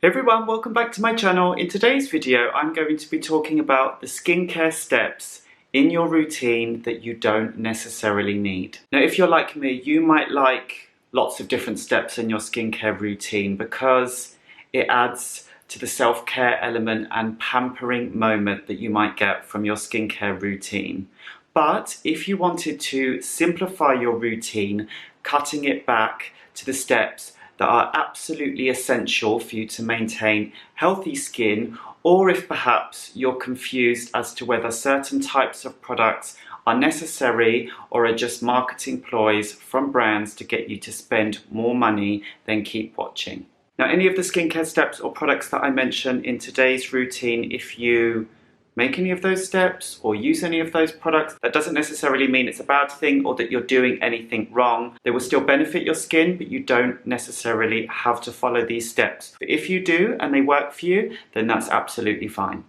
Hey everyone, welcome back to my channel. In today's video, I'm going to be talking about the skincare steps in your routine that you don't necessarily need. Now, if you're like me, you might like lots of different steps in your skincare routine because it adds to the self-care element and pampering moment that you might get from your skincare routine. But if you wanted to simplify your routine, cutting it back to the steps that are absolutely essential for you to maintain healthy skin, or if perhaps you're confused as to whether certain types of products are necessary or are just marketing ploys from brands to get you to spend more money, then keep watching. Now, any of the skincare steps or products that I mention in today's routine, if you make any of those steps or use any of those products, that doesn't necessarily mean it's a bad thing or that you're doing anything wrong. They will still benefit your skin, but you don't necessarily have to follow these steps. But if you do and they work for you, then that's absolutely fine.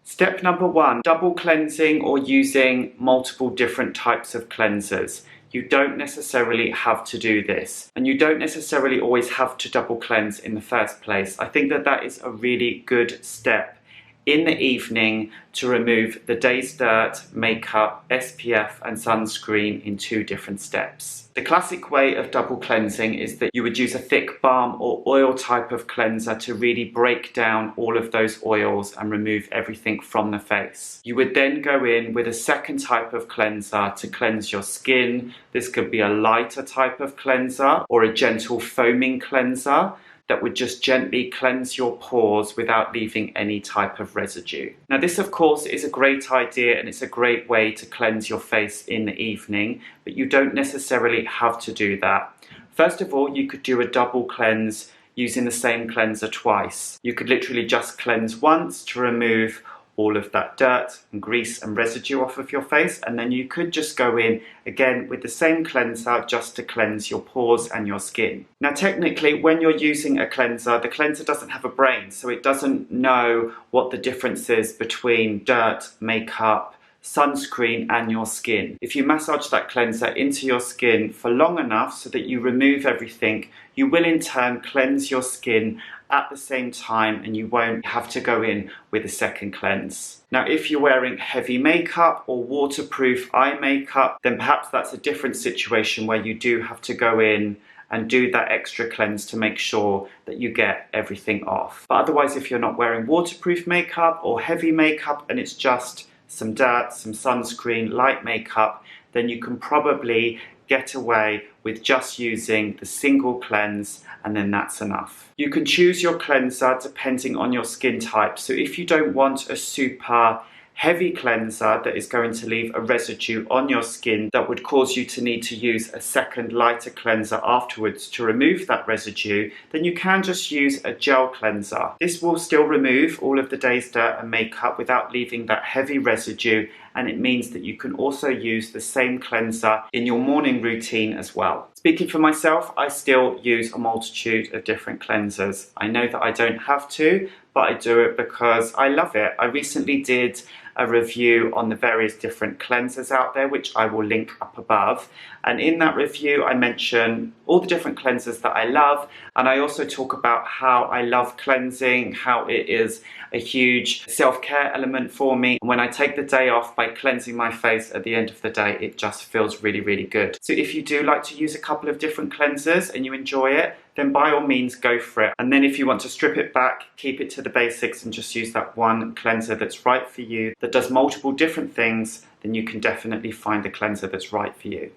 Step number 1, double cleansing or using multiple different types of cleansers. You don't necessarily have to do this, and you don't necessarily always have to double cleanse in the first place. I think that that is a really good step in the evening to remove the day's dirt, makeup, SPF and sunscreen in 2 different steps. The classic way of double cleansing is that you would use a thick balm or oil type of cleanser to really break down all of those oils and remove everything from the face. You would then go in with a second type of cleanser to cleanse your skin. This could be a lighter type of cleanser or a gentle foaming cleanser that would just gently cleanse your pores without leaving any type of residue. Now, this of course is a great idea and it's a great way to cleanse your face in the evening, but you don't necessarily have to do that. First of all, you could do a double cleanse using the same cleanser twice. You could literally just cleanse once to remove all of that dirt and grease and residue off of your face, and then you could just go in again with the same cleanser just to cleanse your pores and your skin. Now, technically, when you're using a cleanser, the cleanser doesn't have a brain, so it doesn't know what the difference is between dirt, makeup, sunscreen and your skin. If you massage that cleanser into your skin for long enough so that you remove everything, you will in turn cleanse your skin at the same time and you won't have to go in with a second cleanse. Now, if you're wearing heavy makeup or waterproof eye makeup, then perhaps that's a different situation where you do have to go in and do that extra cleanse to make sure that you get everything off. But otherwise, if you're not wearing waterproof makeup or heavy makeup and it's just some dirt, some sunscreen, light makeup, then you can probably get away with just using the single cleanse, and then that's enough. You can choose your cleanser depending on your skin type. So if you don't want a super heavy cleanser that is going to leave a residue on your skin that would cause you to need to use a second lighter cleanser afterwards to remove that residue, then you can just use a gel cleanser. This will still remove all of the day's dirt and makeup without leaving that heavy residue, and it means that you can also use the same cleanser in your morning routine as well. Speaking for myself, I still use a multitude of different cleansers. I know that I don't have to, but I do it because I love it. I recently did a review on the various different cleansers out there, which I will link up above. And in that review, I mention all the different cleansers that I love. And I also talk about how I love cleansing, how it is a huge self-care element for me. And when I take the day off by cleansing my face at the end of the day, it just feels really, really good. So if you do like to use a couple of different cleansers and you enjoy it, then by all means go for it. And then if you want to strip it back, keep it to the basics and just use that one cleanser that's right for you, that does multiple different things, then you can definitely find the cleanser that's right for you.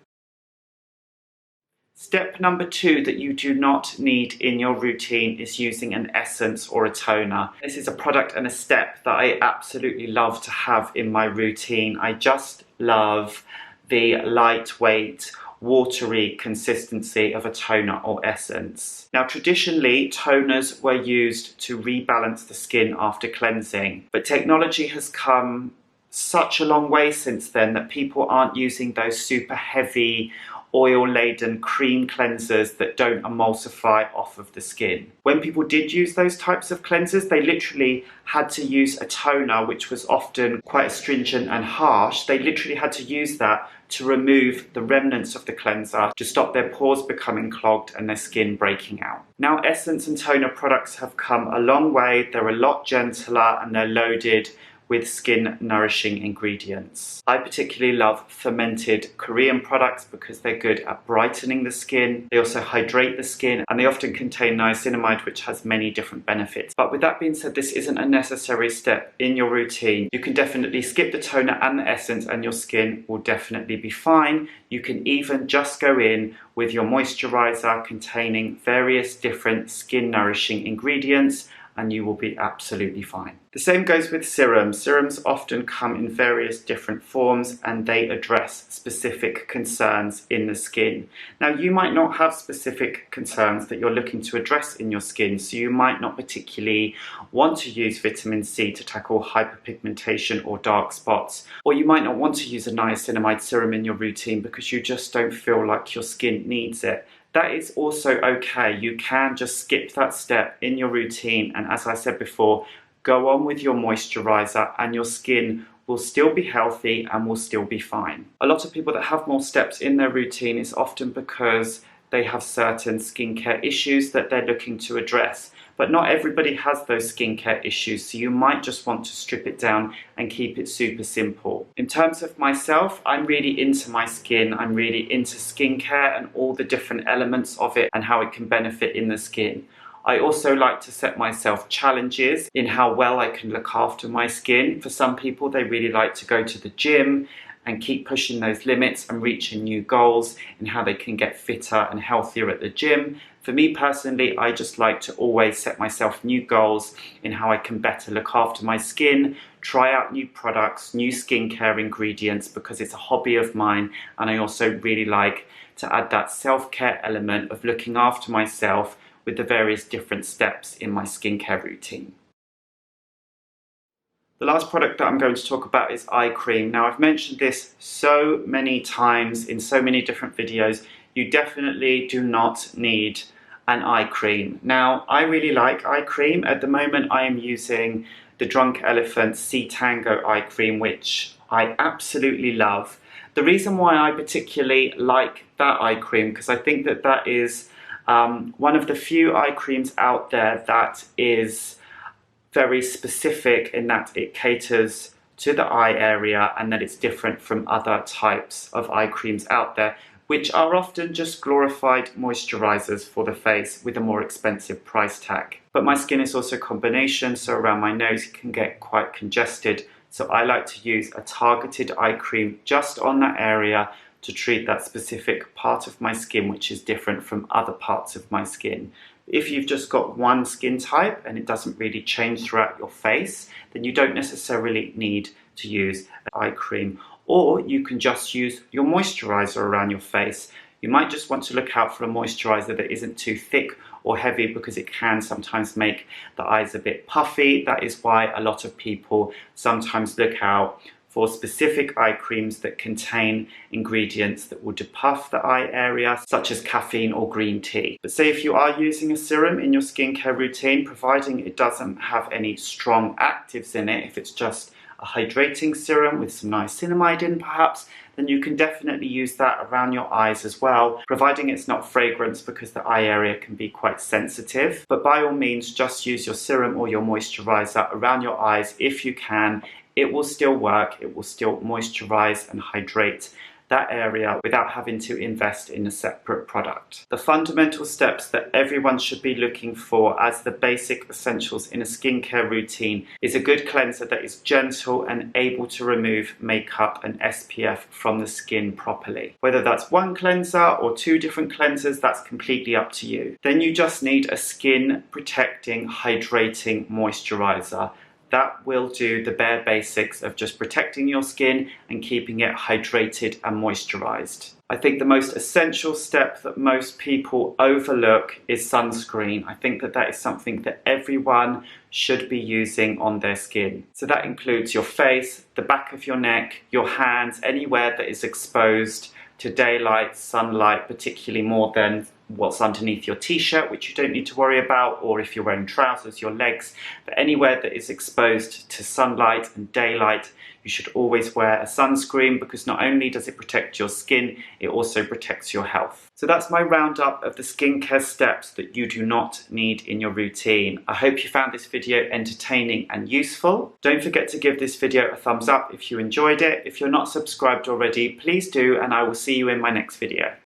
Step number 2 that you do not need in your routine is using an essence or a toner. This is a product and a step that I absolutely love to have in my routine. I just love the lightweight, watery consistency of a toner or essence. Now, traditionally, toners were used to rebalance the skin after cleansing, but technology has come such a long way since then that people aren't using those super heavy oil-laden cream cleansers that don't emulsify off of the skin. When people did use those types of cleansers, they literally had to use a toner which was often quite astringent and harsh. They literally had to use that to remove the remnants of the cleanser to stop their pores becoming clogged and their skin breaking out. Now, essence and toner products have come a long way. They're a lot gentler and they're loaded with skin nourishing ingredients. I particularly love fermented Korean products because they're good at brightening the skin. They also hydrate the skin and they often contain niacinamide, which has many different benefits. But with that being said, this isn't a necessary step in your routine. You can definitely skip the toner and the essence and your skin will definitely be fine. You can even just go in with your moisturizer containing various different skin nourishing ingredients and you will be absolutely fine. The same goes with serums. Serums often come in various different forms and they address specific concerns in the skin. Now, you might not have specific concerns that you're looking to address in your skin, so you might not particularly want to use vitamin C to tackle hyperpigmentation or dark spots, or you might not want to use a niacinamide serum in your routine because you just don't feel like your skin needs it. That is also okay. You can just skip that step in your routine and, as I said before, go on with your moisturizer and your skin will still be healthy and will still be fine. A lot of people that have more steps in their routine is often because they have certain skincare issues that they're looking to address. But not everybody has those skincare issues, so you might just want to strip it down and keep it super simple. In terms of myself, I'm really into my skin. I'm really into skincare and all the different elements of it and how it can benefit in the skin. I also like to set myself challenges in how well I can look after my skin. For some people, they really like to go to the gym and keep pushing those limits and reaching new goals and how they can get fitter and healthier at the gym. For me personally, I just like to always set myself new goals in how I can better look after my skin, try out new products, new skincare ingredients because it's a hobby of mine, and I also really like to add that self-care element of looking after myself with the various different steps in my skincare routine. The last product that I'm going to talk about is eye cream. Now, I've mentioned this so many times in so many different videos. You definitely do not need an eye cream. Now, I really like eye cream. At the moment, I am using the Drunk Elephant C Tango eye cream, which I absolutely love. The reason why I particularly like that eye cream, because I think that that is one of the few eye creams out there that is very specific in that it caters to the eye area and that it's different from other types of eye creams out there, which are often just glorified moisturizers for the face with a more expensive price tag. But my skin is also a combination, so around my nose it can get quite congested. So I like to use a targeted eye cream just on that area to treat that specific part of my skin, which is different from other parts of my skin. If you've just got one skin type and it doesn't really change throughout your face, then you don't necessarily need to use an eye cream. Or you can just use your moisturizer around your face. You might just want to look out for a moisturizer that isn't too thick or heavy because it can sometimes make the eyes a bit puffy. That is why a lot of people sometimes look out for specific eye creams that contain ingredients that will depuff the eye area, such as caffeine or green tea. But say if you are using a serum in your skincare routine, providing it doesn't have any strong actives in it, if it's just a hydrating serum with some niacinamide in perhaps, then you can definitely use that around your eyes as well, providing it's not fragrance because the eye area can be quite sensitive. But by all means, just use your serum or your moisturizer around your eyes if you can. It will still work, it will still moisturize and hydrate that area without having to invest in a separate product. The fundamental steps that everyone should be looking for as the basic essentials in a skincare routine is a good cleanser that is gentle and able to remove makeup and SPF from the skin properly. Whether that's one cleanser or two different cleansers, that's completely up to you. Then you just need a skin protecting, hydrating moisturizer. That will do the bare basics of just protecting your skin and keeping it hydrated and moisturized. I think the most essential step that most people overlook is sunscreen. I think that that is something that everyone should be using on their skin. So that includes your face, the back of your neck, your hands, anywhere that is exposed to daylight, sunlight, particularly more than what's underneath your t-shirt, which you don't need to worry about, or if you're wearing trousers, your legs. But anywhere that is exposed to sunlight and daylight, you should always wear a sunscreen, because not only does it protect your skin, it also protects your health. So that's my roundup of the skincare steps that you do not need in your routine. I hope you found this video entertaining and useful. Don't forget to give this video a thumbs up if you enjoyed it. If you're not subscribed already, please do, and I will see you in my next video.